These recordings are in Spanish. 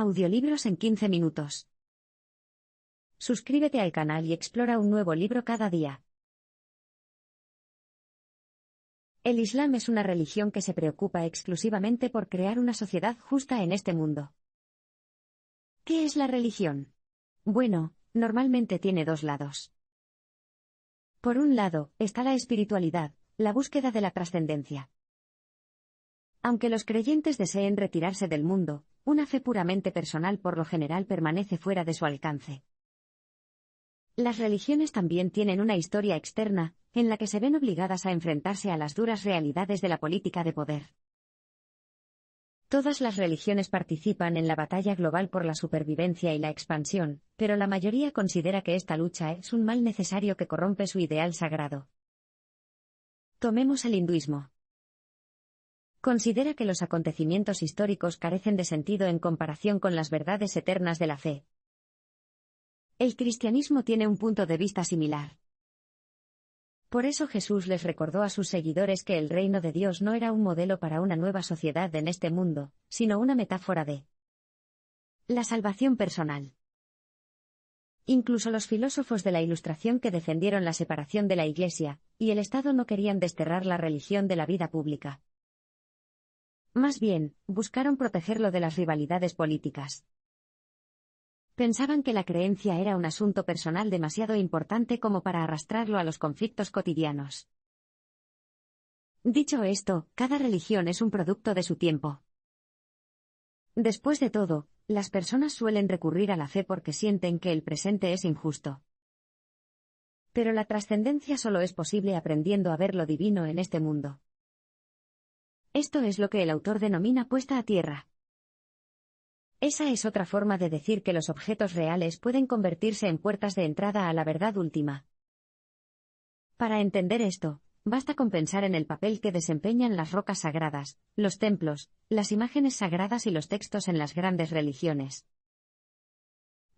Audiolibros en 15 minutos. Suscríbete al canal y explora un nuevo libro cada día. El Islam es una religión que se preocupa exclusivamente por crear una sociedad justa en este mundo. ¿Qué es la religión? Bueno, normalmente tiene dos lados. Por un lado, está la espiritualidad, la búsqueda de la trascendencia. Aunque los creyentes deseen retirarse del mundo, una fe puramente personal por lo general permanece fuera de su alcance. Las religiones también tienen una historia externa, en la que se ven obligadas a enfrentarse a las duras realidades de la política de poder. Todas las religiones participan en la batalla global por la supervivencia y la expansión, pero la mayoría considera que esta lucha es un mal necesario que corrompe su ideal sagrado. Tomemos el hinduismo. Considera que los acontecimientos históricos carecen de sentido en comparación con las verdades eternas de la fe. El cristianismo tiene un punto de vista similar. Por eso Jesús les recordó a sus seguidores que el reino de Dios no era un modelo para una nueva sociedad en este mundo, sino una metáfora de la salvación personal. Incluso los filósofos de la Ilustración que defendieron la separación de la Iglesia y el Estado no querían desterrar la religión de la vida pública. Más bien, buscaron protegerlo de las rivalidades políticas. Pensaban que la creencia era un asunto personal demasiado importante como para arrastrarlo a los conflictos cotidianos. Dicho esto, cada religión es un producto de su tiempo. Después de todo, las personas suelen recurrir a la fe porque sienten que el presente es injusto. Pero la trascendencia solo es posible aprendiendo a ver lo divino en este mundo. Esto es lo que el autor denomina puesta a tierra. Esa es otra forma de decir que los objetos reales pueden convertirse en puertas de entrada a la verdad última. Para entender esto, basta con pensar en el papel que desempeñan las rocas sagradas, los templos, las imágenes sagradas y los textos en las grandes religiones.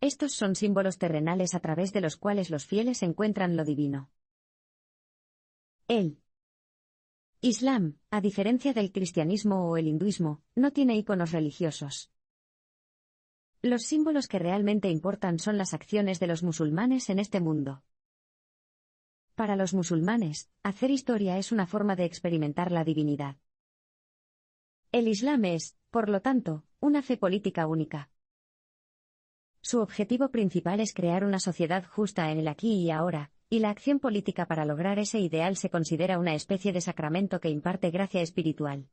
Estos son símbolos terrenales a través de los cuales los fieles encuentran lo divino. El Islam, a diferencia del cristianismo o el hinduismo, no tiene iconos religiosos. Los símbolos que realmente importan son las acciones de los musulmanes en este mundo. Para los musulmanes, hacer historia es una forma de experimentar la divinidad. El Islam es, por lo tanto, una fe política única. Su objetivo principal es crear una sociedad justa en el aquí y ahora, y la acción política para lograr ese ideal se considera una especie de sacramento que imparte gracia espiritual.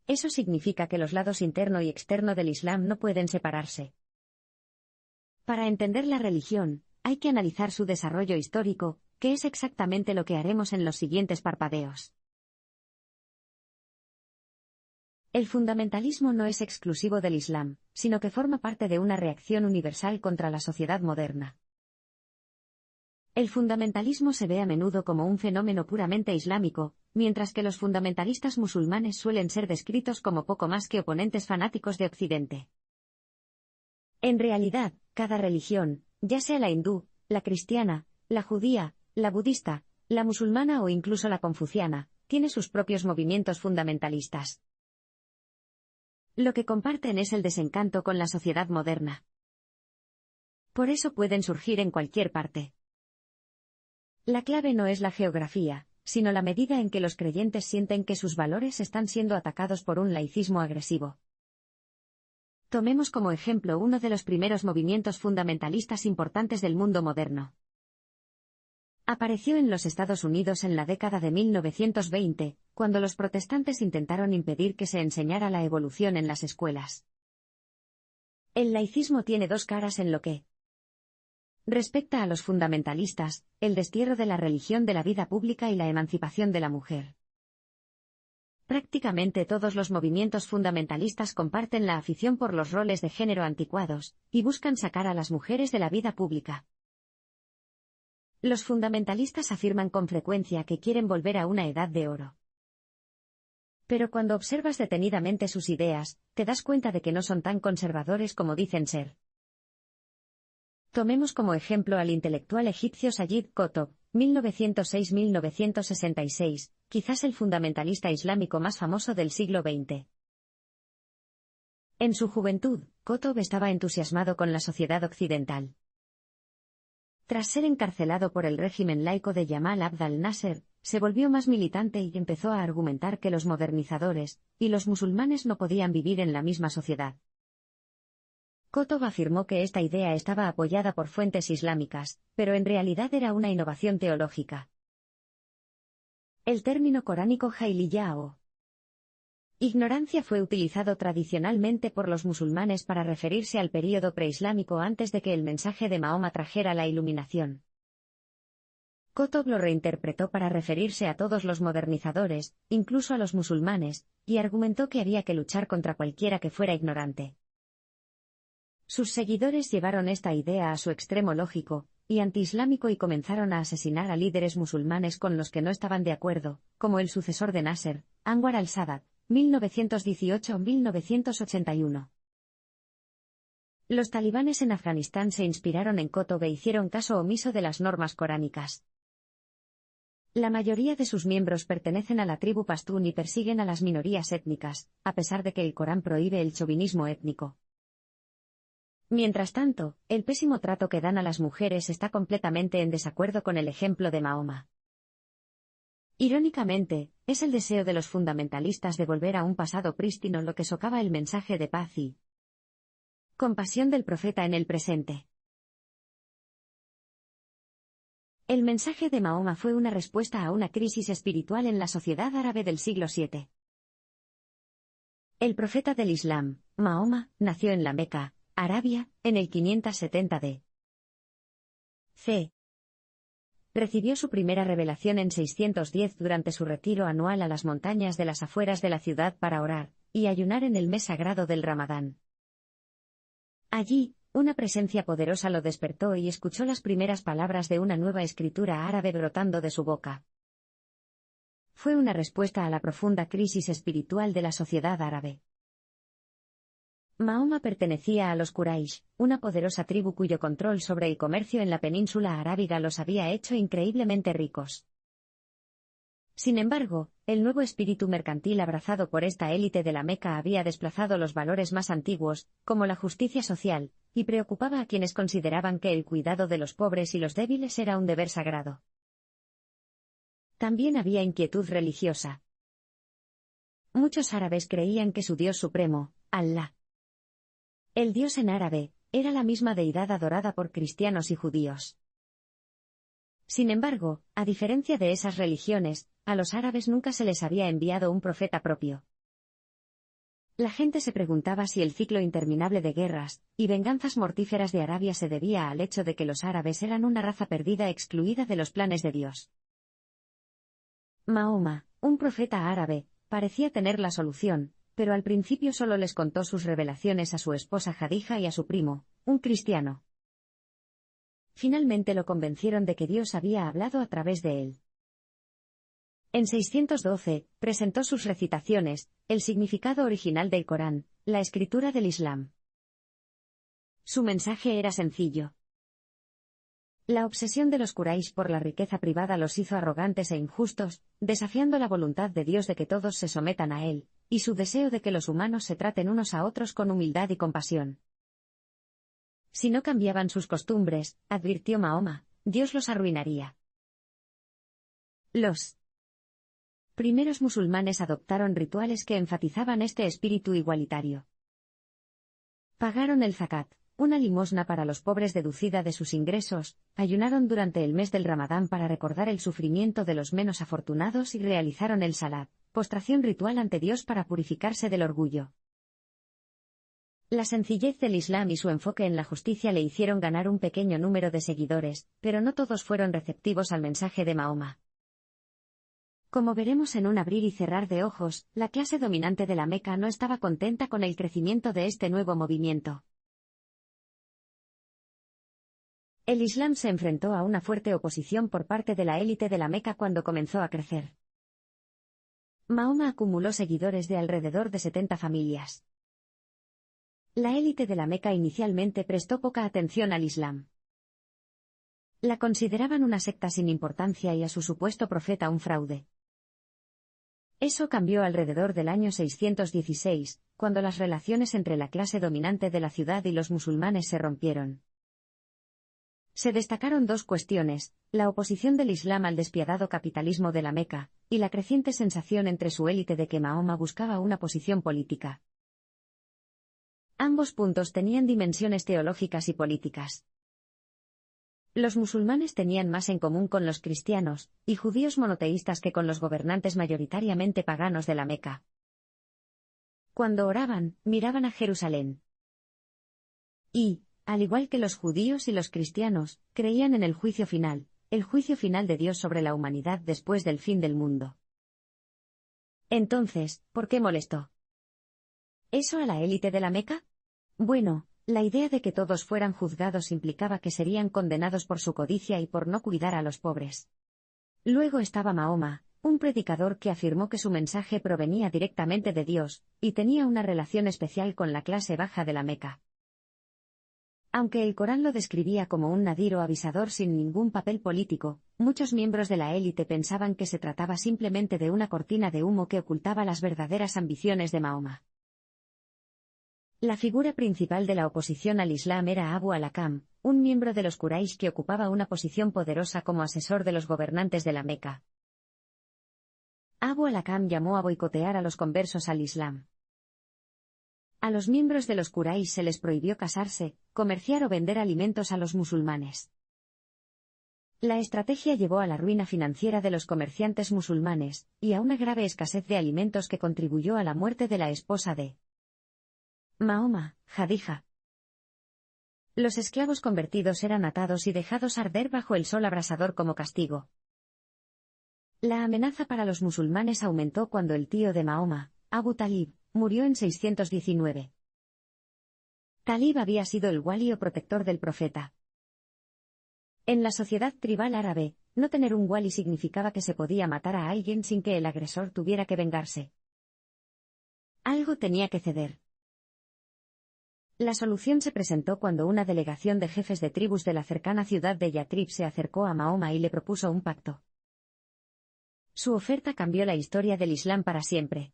Eso significa que los lados interno y externo del Islam no pueden separarse. Para entender la religión, hay que analizar su desarrollo histórico, que es exactamente lo que haremos en los siguientes parpadeos. El fundamentalismo no es exclusivo del Islam, sino que forma parte de una reacción universal contra la sociedad moderna. El fundamentalismo se ve a menudo como un fenómeno puramente islámico, mientras que los fundamentalistas musulmanes suelen ser descritos como poco más que oponentes fanáticos de Occidente. En realidad, cada religión, ya sea la hindú, la cristiana, la judía, la budista, la musulmana o incluso la confuciana, tiene sus propios movimientos fundamentalistas. Lo que comparten es el desencanto con la sociedad moderna. Por eso pueden surgir en cualquier parte. La clave no es la geografía, sino la medida en que los creyentes sienten que sus valores están siendo atacados por un laicismo agresivo. Tomemos como ejemplo uno de los primeros movimientos fundamentalistas importantes del mundo moderno. Apareció en los Estados Unidos en la década de 1920, cuando los protestantes intentaron impedir que se enseñara la evolución en las escuelas. El laicismo tiene dos caras en lo que respecta a los fundamentalistas, el destierro de la religión de la vida pública y la emancipación de la mujer. Prácticamente todos los movimientos fundamentalistas comparten la afición por los roles de género anticuados, y buscan sacar a las mujeres de la vida pública. Los fundamentalistas afirman con frecuencia que quieren volver a una edad de oro. Pero cuando observas detenidamente sus ideas, te das cuenta de que no son tan conservadores como dicen ser. Tomemos como ejemplo al intelectual egipcio Sayyid Qutb, 1906-1966, quizás el fundamentalista islámico más famoso del siglo XX. En su juventud, Qutb estaba entusiasmado con la sociedad occidental. Tras ser encarcelado por el régimen laico de Yamal Abd al-Nasser, se volvió más militante y empezó a argumentar que los modernizadores y los musulmanes no podían vivir en la misma sociedad. Qutb afirmó que esta idea estaba apoyada por fuentes islámicas, pero en realidad era una innovación teológica. El término coránico jahiliyya o ignorancia fue utilizado tradicionalmente por los musulmanes para referirse al período preislámico antes de que el mensaje de Mahoma trajera la iluminación. Qutb lo reinterpretó para referirse a todos los modernizadores, incluso a los musulmanes, y argumentó que había que luchar contra cualquiera que fuera ignorante. Sus seguidores llevaron esta idea a su extremo lógico y antiislámico y comenzaron a asesinar a líderes musulmanes con los que no estaban de acuerdo, como el sucesor de Nasser, Anwar al-Sadat, 1918-1981. Los talibanes en Afganistán se inspiraron en Qutb e hicieron caso omiso de las normas coránicas. La mayoría de sus miembros pertenecen a la tribu pastún y persiguen a las minorías étnicas, a pesar de que el Corán prohíbe el chauvinismo étnico. Mientras tanto, el pésimo trato que dan a las mujeres está completamente en desacuerdo con el ejemplo de Mahoma. Irónicamente, es el deseo de los fundamentalistas de volver a un pasado prístino lo que socava el mensaje de paz y compasión del profeta en el presente. El mensaje de Mahoma fue una respuesta a una crisis espiritual en la sociedad árabe del siglo VII. El profeta del Islam, Mahoma, nació en la Meca, Arabia, en el 570 d.C. Recibió su primera revelación en 610 durante su retiro anual a las montañas de las afueras de la ciudad para orar y ayunar en el mes sagrado del Ramadán. Allí, una presencia poderosa lo despertó y escuchó las primeras palabras de una nueva escritura árabe brotando de su boca. Fue una respuesta a la profunda crisis espiritual de la sociedad árabe. Mahoma pertenecía a los Quraysh, una poderosa tribu cuyo control sobre el comercio en la península arábiga los había hecho increíblemente ricos. Sin embargo, el nuevo espíritu mercantil abrazado por esta élite de la Meca había desplazado los valores más antiguos, como la justicia social, y preocupaba a quienes consideraban que el cuidado de los pobres y los débiles era un deber sagrado. También había inquietud religiosa. Muchos árabes creían que su Dios supremo, Allah, el Dios en árabe, era la misma deidad adorada por cristianos y judíos. Sin embargo, a diferencia de esas religiones, a los árabes nunca se les había enviado un profeta propio. La gente se preguntaba si el ciclo interminable de guerras y venganzas mortíferas de Arabia se debía al hecho de que los árabes eran una raza perdida excluida de los planes de Dios. Mahoma, un profeta árabe, parecía tener la solución, pero al principio solo les contó sus revelaciones a su esposa Jadija y a su primo, un cristiano. Finalmente lo convencieron de que Dios había hablado a través de él. En 612, presentó sus recitaciones, el significado original del Corán, la escritura del Islam. Su mensaje era sencillo. La obsesión de los Quraysh por la riqueza privada los hizo arrogantes e injustos, desafiando la voluntad de Dios de que todos se sometan a él, y su deseo de que los humanos se traten unos a otros con humildad y compasión. Si no cambiaban sus costumbres, advirtió Mahoma, Dios los arruinaría. Los primeros musulmanes adoptaron rituales que enfatizaban este espíritu igualitario. Pagaron el zakat, una limosna para los pobres deducida de sus ingresos, ayunaron durante el mes del Ramadán para recordar el sufrimiento de los menos afortunados y realizaron el salat, postración ritual ante Dios para purificarse del orgullo. La sencillez del Islam y su enfoque en la justicia le hicieron ganar un pequeño número de seguidores, pero no todos fueron receptivos al mensaje de Mahoma. Como veremos en un abrir y cerrar de ojos, la clase dominante de la Meca no estaba contenta con el crecimiento de este nuevo movimiento. El Islam se enfrentó a una fuerte oposición por parte de la élite de la Meca cuando comenzó a crecer. Mahoma acumuló seguidores de alrededor de 70 familias. La élite de la Meca inicialmente prestó poca atención al Islam. La consideraban una secta sin importancia y a su supuesto profeta un fraude. Eso cambió alrededor del año 616, cuando las relaciones entre la clase dominante de la ciudad y los musulmanes se rompieron. Se destacaron dos cuestiones: la oposición del Islam al despiadado capitalismo de la Meca, y la creciente sensación entre su élite de que Mahoma buscaba una posición política. Ambos puntos tenían dimensiones teológicas y políticas. Los musulmanes tenían más en común con los cristianos y judíos monoteístas que con los gobernantes mayoritariamente paganos de la Meca. Cuando oraban, miraban a Jerusalén. Y, al igual que los judíos y los cristianos, creían en el juicio final de Dios sobre la humanidad después del fin del mundo. Entonces, ¿por qué molestó eso a la élite de la Meca? Bueno, la idea de que todos fueran juzgados implicaba que serían condenados por su codicia y por no cuidar a los pobres. Luego estaba Mahoma, un predicador que afirmó que su mensaje provenía directamente de Dios, y tenía una relación especial con la clase baja de la Meca. Aunque el Corán lo describía como un nadir o avisador sin ningún papel político, muchos miembros de la élite pensaban que se trataba simplemente de una cortina de humo que ocultaba las verdaderas ambiciones de Mahoma. La figura principal de la oposición al Islam era Abu al-Hakam, un miembro de los Quraysh que ocupaba una posición poderosa como asesor de los gobernantes de la Meca. Abu al-Hakam llamó a boicotear a los conversos al Islam. A los miembros de los Quraysh se les prohibió casarse, comerciar o vender alimentos a los musulmanes. La estrategia llevó a la ruina financiera de los comerciantes musulmanes, y a una grave escasez de alimentos que contribuyó a la muerte de la esposa de Mahoma, Jadija. Los esclavos convertidos eran atados y dejados arder bajo el sol abrasador como castigo. La amenaza para los musulmanes aumentó cuando el tío de Mahoma, Abu Talib, murió en 619. Talib había sido el wali o protector del profeta. En la sociedad tribal árabe, no tener un wali significaba que se podía matar a alguien sin que el agresor tuviera que vengarse. Algo tenía que ceder. La solución se presentó cuando una delegación de jefes de tribus de la cercana ciudad de Yatrib se acercó a Mahoma y le propuso un pacto. Su oferta cambió la historia del Islam para siempre.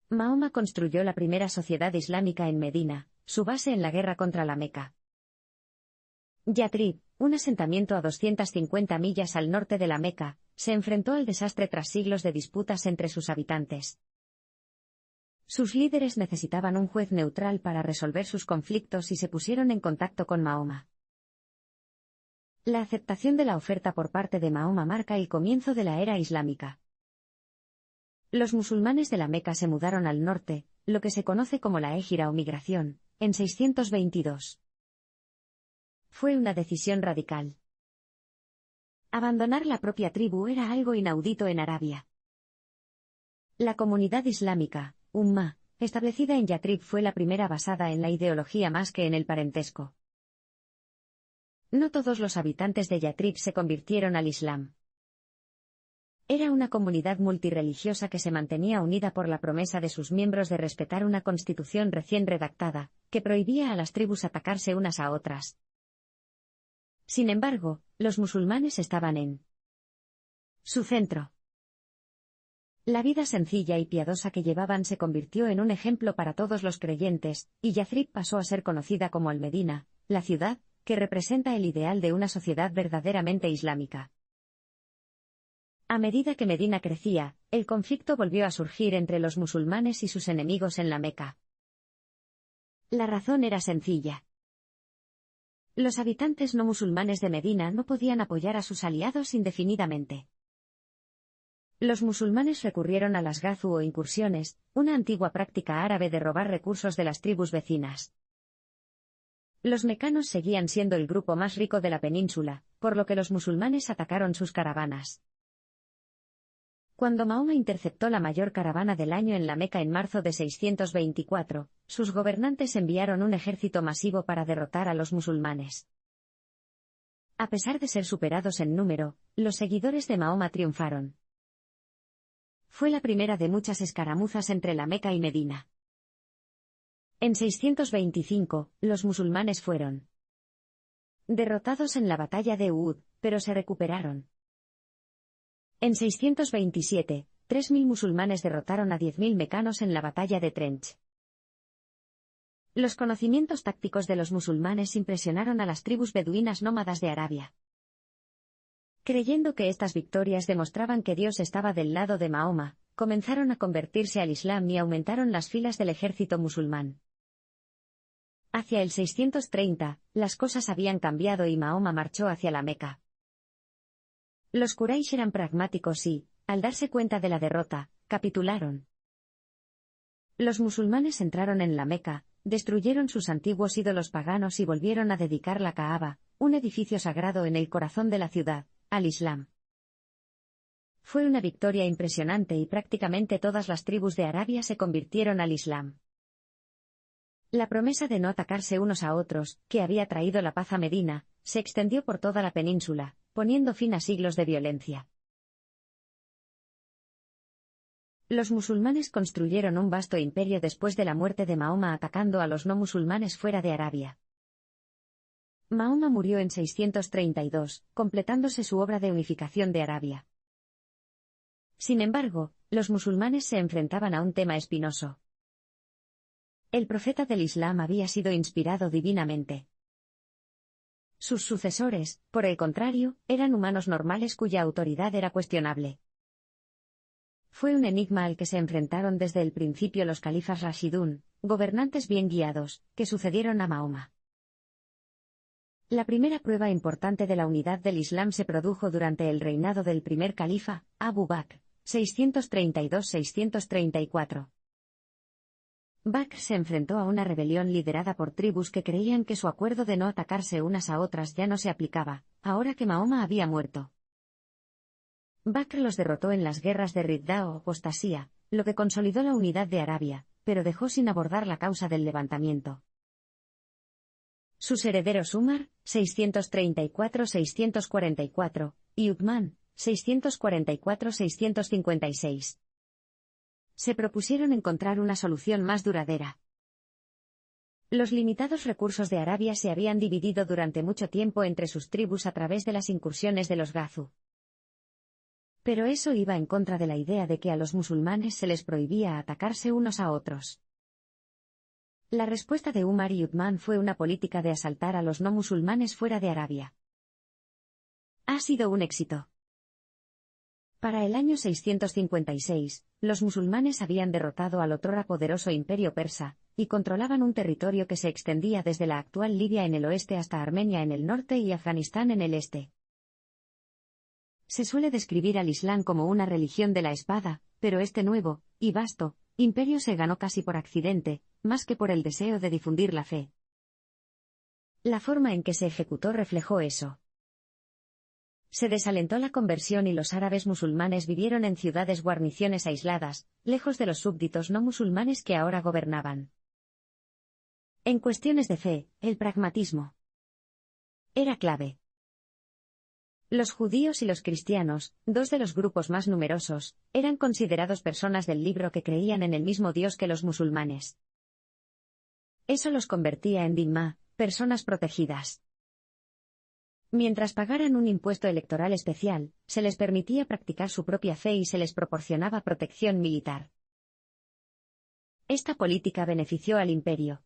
Mahoma construyó la primera sociedad islámica en Medina, su base en la guerra contra la Meca. Yatrib, un asentamiento a 250 millas al norte de la Meca, se enfrentó al desastre tras siglos de disputas entre sus habitantes. Sus líderes necesitaban un juez neutral para resolver sus conflictos y se pusieron en contacto con Mahoma. La aceptación de la oferta por parte de Mahoma marca el comienzo de la era islámica. Los musulmanes de la Meca se mudaron al norte, lo que se conoce como la hégira o migración, en 622. Fue una decisión radical. Abandonar la propia tribu era algo inaudito en Arabia. La comunidad islámica, Ummah, establecida en Yatrib fue la primera basada en la ideología más que en el parentesco. No todos los habitantes de Yatrib se convirtieron al Islam. Era una comunidad multirreligiosa que se mantenía unida por la promesa de sus miembros de respetar una constitución recién redactada, que prohibía a las tribus atacarse unas a otras. Sin embargo, los musulmanes estaban en su centro. La vida sencilla y piadosa que llevaban se convirtió en un ejemplo para todos los creyentes, y Yathrib pasó a ser conocida como Al-Medina, la ciudad, que representa el ideal de una sociedad verdaderamente islámica. A medida que Medina crecía, el conflicto volvió a surgir entre los musulmanes y sus enemigos en la Meca. La razón era sencilla. Los habitantes no musulmanes de Medina no podían apoyar a sus aliados indefinidamente. Los musulmanes recurrieron a las gazu o incursiones, una antigua práctica árabe de robar recursos de las tribus vecinas. Los mecanos seguían siendo el grupo más rico de la península, por lo que los musulmanes atacaron sus caravanas. Cuando Mahoma interceptó la mayor caravana del año en la Meca en marzo de 624, sus gobernantes enviaron un ejército masivo para derrotar a los musulmanes. A pesar de ser superados en número, los seguidores de Mahoma triunfaron. Fue la primera de muchas escaramuzas entre la Meca y Medina. En 625, los musulmanes fueron derrotados en la batalla de Uhud, pero se recuperaron. En 627, 3.000 musulmanes derrotaron a 10.000 mecanos en la batalla de Trench. Los conocimientos tácticos de los musulmanes impresionaron a las tribus beduinas nómadas de Arabia. Creyendo que estas victorias demostraban que Dios estaba del lado de Mahoma, comenzaron a convertirse al Islam y aumentaron las filas del ejército musulmán. Hacia el 630, las cosas habían cambiado y Mahoma marchó hacia la Meca. Los Quraysh eran pragmáticos y, al darse cuenta de la derrota, capitularon. Los musulmanes entraron en la Meca, destruyeron sus antiguos ídolos paganos y volvieron a dedicar la Kaaba, un edificio sagrado en el corazón de la ciudad, al Islam. Fue una victoria impresionante y prácticamente todas las tribus de Arabia se convirtieron al Islam. La promesa de no atacarse unos a otros, que había traído la paz a Medina, se extendió por toda la península, poniendo fin a siglos de violencia. Los musulmanes construyeron un vasto imperio después de la muerte de Mahoma atacando a los no musulmanes fuera de Arabia. Mahoma murió en 632, completándose su obra de unificación de Arabia. Sin embargo, los musulmanes se enfrentaban a un tema espinoso. El profeta del Islam había sido inspirado divinamente. Sus sucesores, por el contrario, eran humanos normales cuya autoridad era cuestionable. Fue un enigma al que se enfrentaron desde el principio los califas Rashidun, gobernantes bien guiados, que sucedieron a Mahoma. La primera prueba importante de la unidad del Islam se produjo durante el reinado del primer califa, Abu Bakr, 632-634. Bakr se enfrentó a una rebelión liderada por tribus que creían que su acuerdo de no atacarse unas a otras ya no se aplicaba, ahora que Mahoma había muerto. Bakr los derrotó en las guerras de Ridda o apostasía, lo que consolidó la unidad de Arabia, pero dejó sin abordar la causa del levantamiento. Sus herederos Umar, 634-644, y Uthman, 644-656. Se propusieron encontrar una solución más duradera. Los limitados recursos de Arabia se habían dividido durante mucho tiempo entre sus tribus a través de las incursiones de los Gazu. Pero eso iba en contra de la idea de que a los musulmanes se les prohibía atacarse unos a otros. La respuesta de Umar y Uthman fue una política de asaltar a los no musulmanes fuera de Arabia. Ha sido un éxito. Para el año 656, los musulmanes habían derrotado al otrora poderoso imperio persa, y controlaban un territorio que se extendía desde la actual Libia en el oeste hasta Armenia en el norte y Afganistán en el este. Se suele describir al Islam como una religión de la espada, pero este nuevo, y vasto, imperio se ganó casi por accidente, más que por el deseo de difundir la fe. La forma en que se ejecutó reflejó eso. Se desalentó la conversión y los árabes musulmanes vivieron en ciudades guarniciones aisladas, lejos de los súbditos no musulmanes que ahora gobernaban. En cuestiones de fe, el pragmatismo era clave. Los judíos y los cristianos, dos de los grupos más numerosos, eran considerados personas del libro que creían en el mismo Dios que los musulmanes. Eso los convertía en dhimma, personas protegidas. Mientras pagaran un impuesto electoral especial, se les permitía practicar su propia fe y se les proporcionaba protección militar. Esta política benefició al imperio.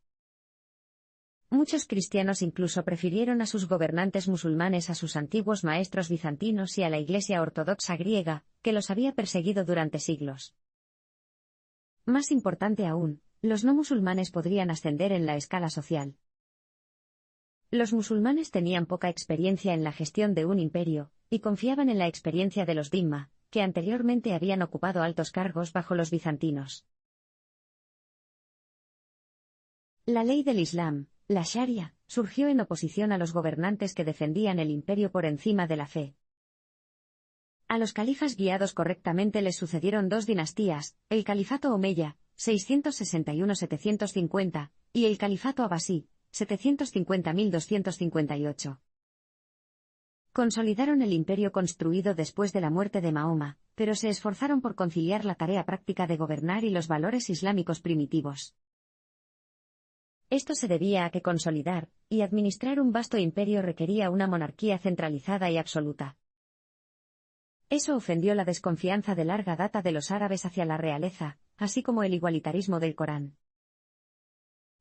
Muchos cristianos incluso prefirieron a sus gobernantes musulmanes a sus antiguos maestros bizantinos y a la Iglesia ortodoxa griega, que los había perseguido durante siglos. Más importante aún, los no musulmanes podrían ascender en la escala social. Los musulmanes tenían poca experiencia en la gestión de un imperio, y confiaban en la experiencia de los dhimma, que anteriormente habían ocupado altos cargos bajo los bizantinos. La ley del Islam, la Sharia, surgió en oposición a los gobernantes que defendían el imperio por encima de la fe. A los califas guiados correctamente les sucedieron dos dinastías, el califato omeya, 661-750, y el califato abasí, 750-1258. Consolidaron el imperio construido después de la muerte de Mahoma, pero se esforzaron por conciliar la tarea práctica de gobernar y los valores islámicos primitivos. Esto se debía a que consolidar y administrar un vasto imperio requería una monarquía centralizada y absoluta. Eso ofendió la desconfianza de larga data de los árabes hacia la realeza, así como el igualitarismo del Corán.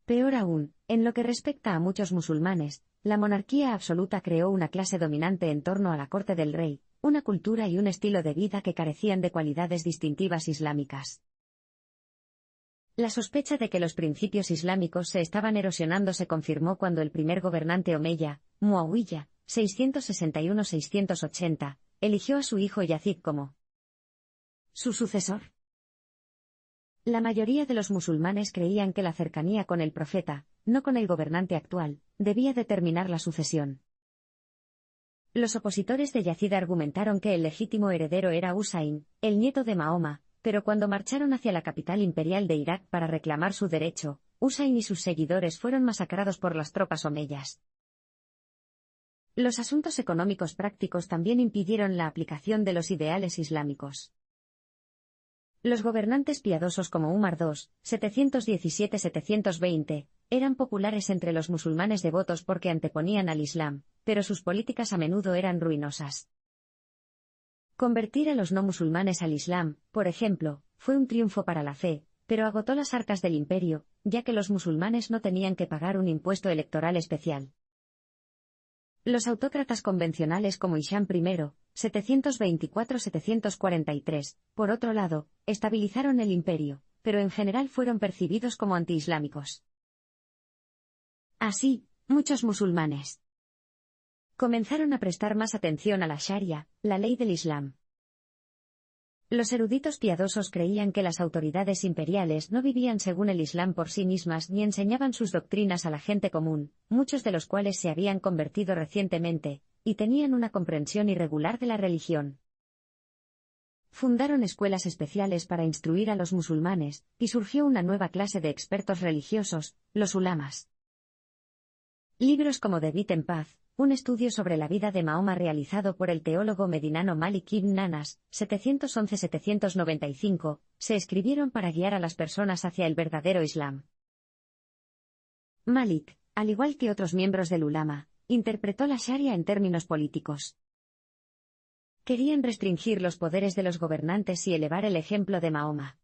Peor aún, en lo que respecta a muchos musulmanes, la monarquía absoluta creó una clase dominante en torno a la corte del rey, una cultura y un estilo de vida que carecían de cualidades distintivas islámicas. La sospecha de que los principios islámicos se estaban erosionando se confirmó cuando el primer gobernante omeya, Muawiyah, 661-680, eligió a su hijo Yazid como su sucesor. La mayoría de los musulmanes creían que la cercanía con el profeta, no con el gobernante actual, debía determinar la sucesión. Los opositores de Yazid argumentaron que el legítimo heredero era Husayn, el nieto de Mahoma, pero cuando marcharon hacia la capital imperial de Irak para reclamar su derecho, Husayn y sus seguidores fueron masacrados por las tropas omeyas. Los asuntos económicos prácticos también impidieron la aplicación de los ideales islámicos. Los gobernantes piadosos como Umar II, 717-720, eran populares entre los musulmanes devotos porque anteponían al Islam, pero sus políticas a menudo eran ruinosas. Convertir a los no musulmanes al Islam, por ejemplo, fue un triunfo para la fe, pero agotó las arcas del imperio, ya que los musulmanes no tenían que pagar un impuesto electoral especial. Los autócratas convencionales como Hisham I, 724-743, por otro lado, estabilizaron el imperio, pero en general fueron percibidos como antiislámicos. Así, muchos musulmanes comenzaron a prestar más atención a la Sharia, la ley del Islam. Los eruditos piadosos creían que las autoridades imperiales no vivían según el Islam por sí mismas ni enseñaban sus doctrinas a la gente común, muchos de los cuales se habían convertido recientemente, y tenían una comprensión irregular de la religión. Fundaron escuelas especiales para instruir a los musulmanes, y surgió una nueva clase de expertos religiosos, los ulamas. Libros como Debid en paz, un estudio sobre la vida de Mahoma realizado por el teólogo medinano Malik ibn Anas, 711-795, se escribieron para guiar a las personas hacia el verdadero Islam. Malik, al igual que otros miembros del ulama, interpretó la Sharia en términos políticos. Querían restringir los poderes de los gobernantes y elevar el ejemplo de Mahoma.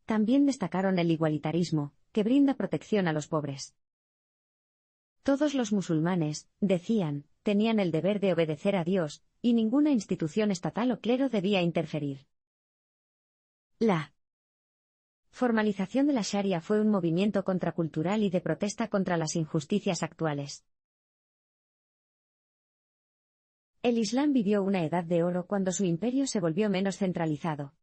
También destacaron el igualitarismo, que brinda protección a los pobres. Todos los musulmanes, decían, tenían el deber de obedecer a Dios, y ninguna institución estatal o clero debía interferir. La formalización de la Sharia fue un movimiento contracultural y de protesta contra las injusticias actuales. El Islam vivió una edad de oro cuando su imperio se volvió menos centralizado.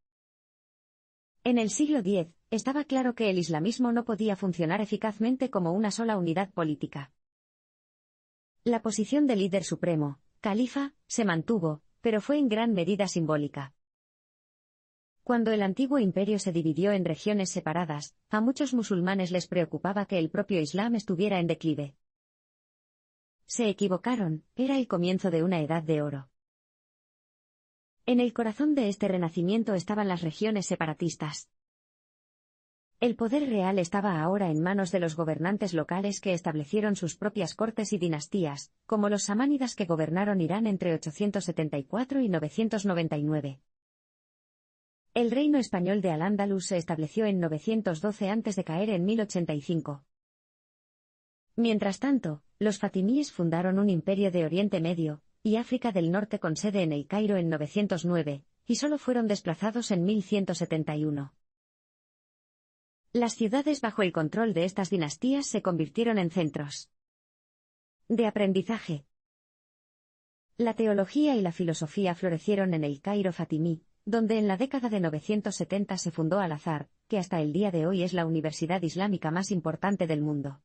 En el siglo X, estaba claro que el islamismo no podía funcionar eficazmente como una sola unidad política. La posición de líder supremo, califa, se mantuvo, pero fue en gran medida simbólica. Cuando el antiguo imperio se dividió en regiones separadas, a muchos musulmanes les preocupaba que el propio Islam estuviera en declive. Se equivocaron, era el comienzo de una edad de oro. En el corazón de este renacimiento estaban las regiones separatistas. El poder real estaba ahora en manos de los gobernantes locales que establecieron sus propias cortes y dinastías, como los samánidas que gobernaron Irán entre 874 y 999. El reino español de Al-Ándalus se estableció en 912 antes de caer en 1085. Mientras tanto, los fatimíes fundaron un imperio de Oriente Medio y África del Norte con sede en El Cairo en 909, y solo fueron desplazados en 1171. Las ciudades bajo el control de estas dinastías se convirtieron en centros de aprendizaje. La teología y la filosofía florecieron en el Cairo fatimí, donde en la década de 970 se fundó Al-Azhar, que hasta el día de hoy es la universidad islámica más importante del mundo.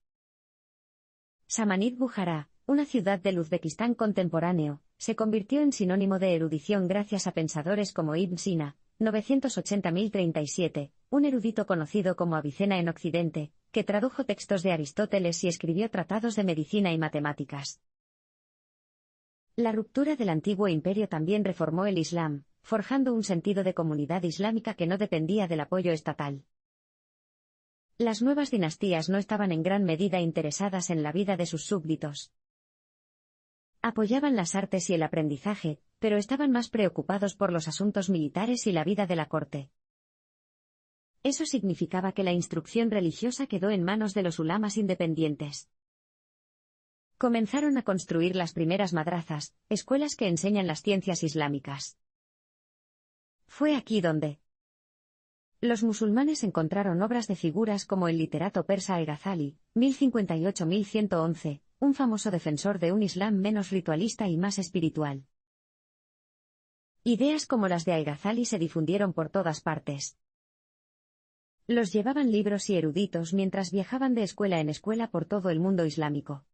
Samanid Bujará, una ciudad del Uzbekistán contemporáneo, se convirtió en sinónimo de erudición gracias a pensadores como Ibn Sina, 980-1037, un erudito conocido como Avicena en Occidente, que tradujo textos de Aristóteles y escribió tratados de medicina y matemáticas. La ruptura del antiguo imperio también reformó el Islam, forjando un sentido de comunidad islámica que no dependía del apoyo estatal. Las nuevas dinastías no estaban en gran medida interesadas en la vida de sus súbditos. Apoyaban las artes y el aprendizaje, pero estaban más preocupados por los asuntos militares y la vida de la corte. Eso significaba que la instrucción religiosa quedó en manos de los ulamas independientes. Comenzaron a construir las primeras madrazas, escuelas que enseñan las ciencias islámicas. Fue aquí donde los musulmanes encontraron obras de figuras como el literato persa Al-Ghazali, 1058-1111, un famoso defensor de un Islam menos ritualista y más espiritual. Ideas como las de Al-Ghazali se difundieron por todas partes. Los llevaban libros y eruditos mientras viajaban de escuela en escuela por todo el mundo islámico.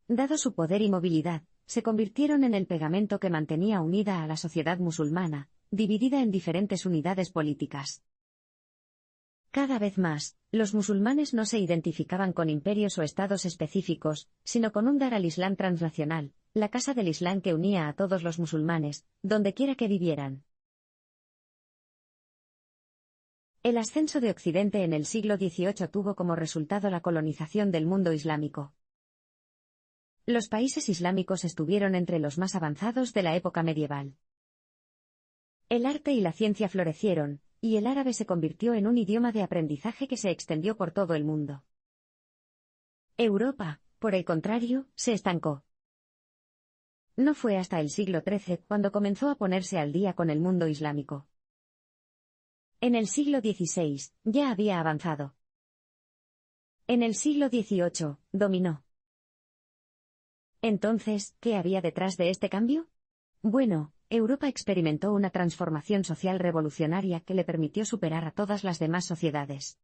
Dado su poder y movilidad, se convirtieron en el pegamento que mantenía unida a la sociedad musulmana, dividida en diferentes unidades políticas. Cada vez más, los musulmanes no se identificaban con imperios o estados específicos, sino con un Dar al-Islam transnacional, la casa del Islam que unía a todos los musulmanes, dondequiera que vivieran. El ascenso de Occidente en el siglo XVIII tuvo como resultado la colonización del mundo islámico. Los países islámicos estuvieron entre los más avanzados de la época medieval. El arte y la ciencia florecieron, y el árabe se convirtió en un idioma de aprendizaje que se extendió por todo el mundo. Europa, por el contrario, se estancó. No fue hasta el siglo XIII cuando comenzó a ponerse al día con el mundo islámico. En el siglo XVI, ya había avanzado. En el siglo XVIII, dominó. Entonces, ¿qué había detrás de este cambio? Bueno, Europa experimentó una transformación social revolucionaria que le permitió superar a todas las demás sociedades.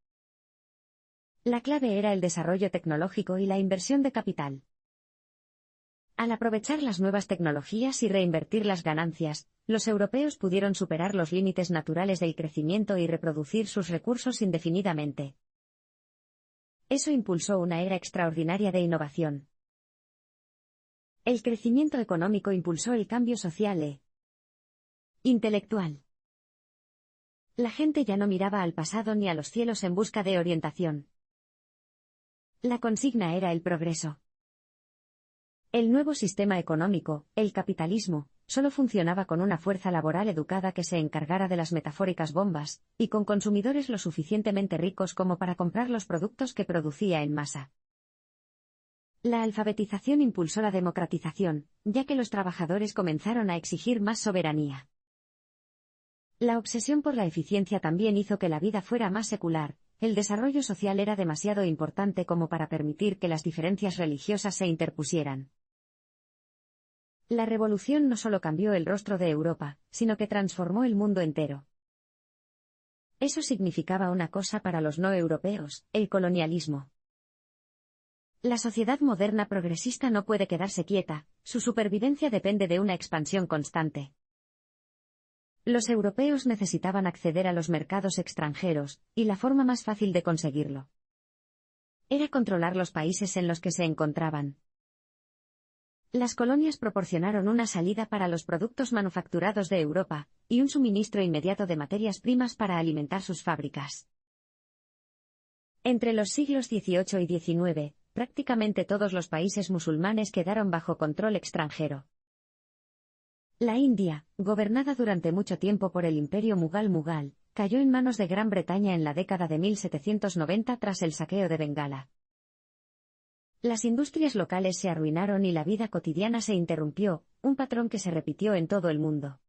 La clave era el desarrollo tecnológico y la inversión de capital. Al aprovechar las nuevas tecnologías y reinvertir las ganancias, los europeos pudieron superar los límites naturales del crecimiento y reproducir sus recursos indefinidamente. Eso impulsó una era extraordinaria de innovación. El crecimiento económico impulsó el cambio social e intelectual. La gente ya no miraba al pasado ni a los cielos en busca de orientación. La consigna era el progreso. El nuevo sistema económico, el capitalismo, solo funcionaba con una fuerza laboral educada que se encargara de las metafóricas bombas, y con consumidores lo suficientemente ricos como para comprar los productos que producía en masa. La alfabetización impulsó la democratización, ya que los trabajadores comenzaron a exigir más soberanía. La obsesión por la eficiencia también hizo que la vida fuera más secular. El desarrollo social era demasiado importante como para permitir que las diferencias religiosas se interpusieran. La revolución no solo cambió el rostro de Europa, sino que transformó el mundo entero. Eso significaba una cosa para los no europeos: el colonialismo. La sociedad moderna progresista no puede quedarse quieta, su supervivencia depende de una expansión constante. Los europeos necesitaban acceder a los mercados extranjeros, y la forma más fácil de conseguirlo era controlar los países en los que se encontraban. Las colonias proporcionaron una salida para los productos manufacturados de Europa, y un suministro inmediato de materias primas para alimentar sus fábricas. Entre los siglos XVIII y XIX, prácticamente todos los países musulmanes quedaron bajo control extranjero. La India, gobernada durante mucho tiempo por el imperio Mughal, cayó en manos de Gran Bretaña en la década de 1790 tras el saqueo de Bengala. Las industrias locales se arruinaron y la vida cotidiana se interrumpió, un patrón que se repitió en todo el mundo.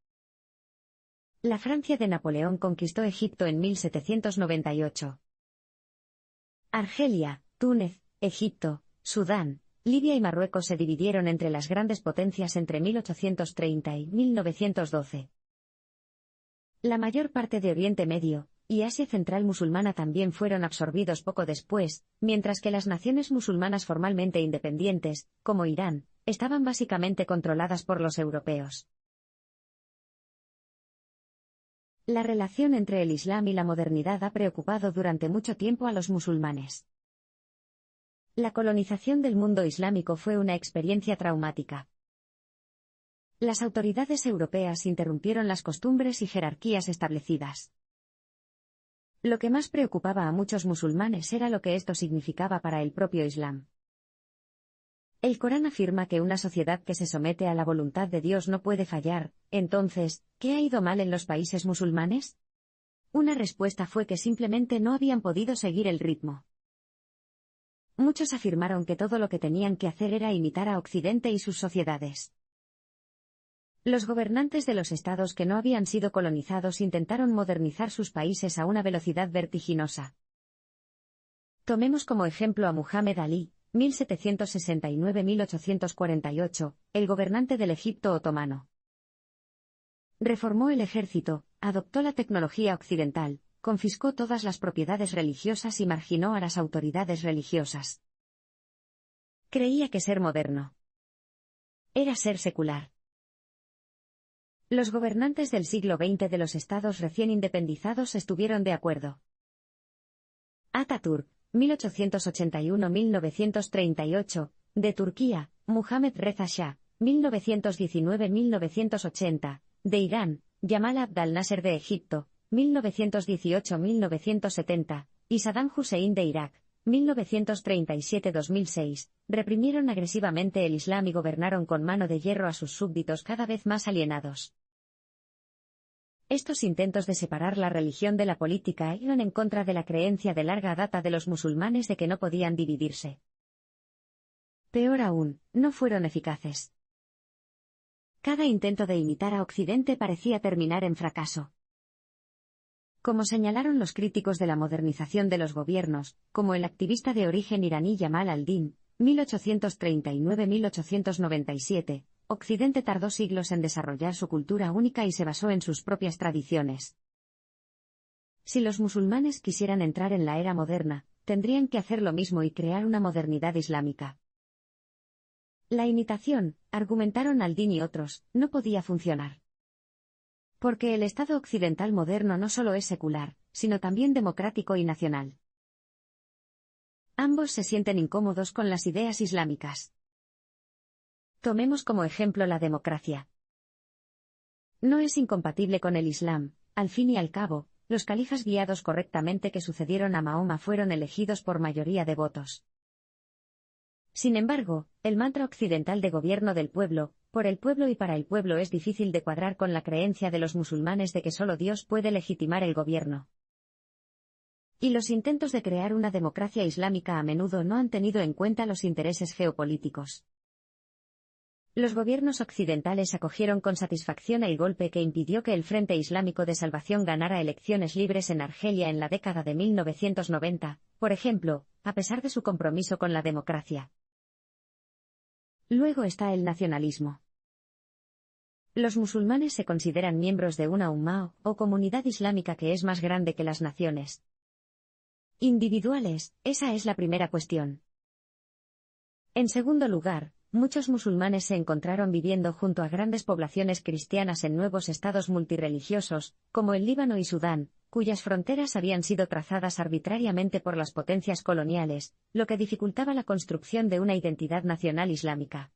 La Francia de Napoleón conquistó Egipto en 1798. Argelia, Túnez, Egipto, Sudán, Libia y Marruecos se dividieron entre las grandes potencias entre 1830 y 1912. La mayor parte de Oriente Medio y Asia Central musulmana también fueron absorbidos poco después, mientras que las naciones musulmanas formalmente independientes, como Irán, estaban básicamente controladas por los europeos. La relación entre el Islam y la modernidad ha preocupado durante mucho tiempo a los musulmanes. La colonización del mundo islámico fue una experiencia traumática. Las autoridades europeas interrumpieron las costumbres y jerarquías establecidas. Lo que más preocupaba a muchos musulmanes era lo que esto significaba para el propio Islam. El Corán afirma que una sociedad que se somete a la voluntad de Dios no puede fallar. Entonces, ¿qué ha ido mal en los países musulmanes? Una respuesta fue que simplemente no habían podido seguir el ritmo. Muchos afirmaron que todo lo que tenían que hacer era imitar a Occidente y sus sociedades. Los gobernantes de los estados que no habían sido colonizados intentaron modernizar sus países a una velocidad vertiginosa. Tomemos como ejemplo a Muhammad Ali, 1769-1848, el gobernante del Egipto otomano. Reformó el ejército, adoptó la tecnología occidental, confiscó todas las propiedades religiosas y marginó a las autoridades religiosas. Creía que ser moderno era ser secular. Los gobernantes del siglo XX de los estados recién independizados estuvieron de acuerdo. Atatürk, 1881-1938, de Turquía, Muhammad Reza Shah, 1919-1980, de Irán, Yamal Abdel Nasser de Egipto, 1918-1970, y Saddam Hussein de Irak, 1937-2006, reprimieron agresivamente el Islam y gobernaron con mano de hierro a sus súbditos cada vez más alienados. Estos intentos de separar la religión de la política iban en contra de la creencia de larga data de los musulmanes de que no podían dividirse. Peor aún, no fueron eficaces. Cada intento de imitar a Occidente parecía terminar en fracaso. Como señalaron los críticos de la modernización de los gobiernos, como el activista de origen iraní Yamal al-Din, 1839-1897, Occidente tardó siglos en desarrollar su cultura única y se basó en sus propias tradiciones. Si los musulmanes quisieran entrar en la era moderna, tendrían que hacer lo mismo y crear una modernidad islámica. La imitación, argumentaron al-Din y otros, no podía funcionar. Porque el Estado occidental moderno no solo es secular, sino también democrático y nacional. Ambos se sienten incómodos con las ideas islámicas. Tomemos como ejemplo la democracia. No es incompatible con el Islam, al fin y al cabo, los califas guiados correctamente que sucedieron a Mahoma fueron elegidos por mayoría de votos. Sin embargo, el mantra occidental de gobierno del pueblo, por el pueblo y para el pueblo es difícil de cuadrar con la creencia de los musulmanes de que solo Dios puede legitimar el gobierno. Y los intentos de crear una democracia islámica a menudo no han tenido en cuenta los intereses geopolíticos. Los gobiernos occidentales acogieron con satisfacción el golpe que impidió que el Frente Islámico de Salvación ganara elecciones libres en Argelia en la década de 1990, por ejemplo, a pesar de su compromiso con la democracia. Luego está el nacionalismo. Los musulmanes se consideran miembros de una ummah o comunidad islámica que es más grande que las naciones individuales. Esa es la primera cuestión. En segundo lugar, muchos musulmanes se encontraron viviendo junto a grandes poblaciones cristianas en nuevos estados multirreligiosos, como el Líbano y Sudán, cuyas fronteras habían sido trazadas arbitrariamente por las potencias coloniales, lo que dificultaba la construcción de una identidad nacional islámica.